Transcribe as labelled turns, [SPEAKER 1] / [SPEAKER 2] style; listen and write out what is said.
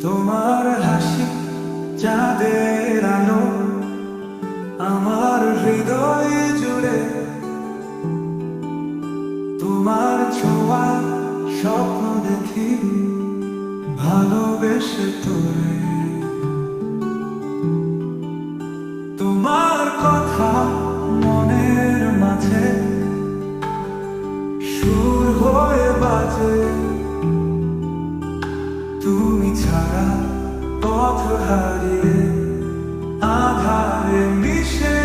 [SPEAKER 1] তোমার হাসি চাঁদের আলো আমার হৃদয় জুড়ে, তোমার ছোঁয়া স্বপ্ন দেখি ভালোবেসে তোরে। তোমার কথা মনের মাঝে সুর হয়ে বাজে, তুমি ছাড়া পথ হারিয়ে আধারে মিশে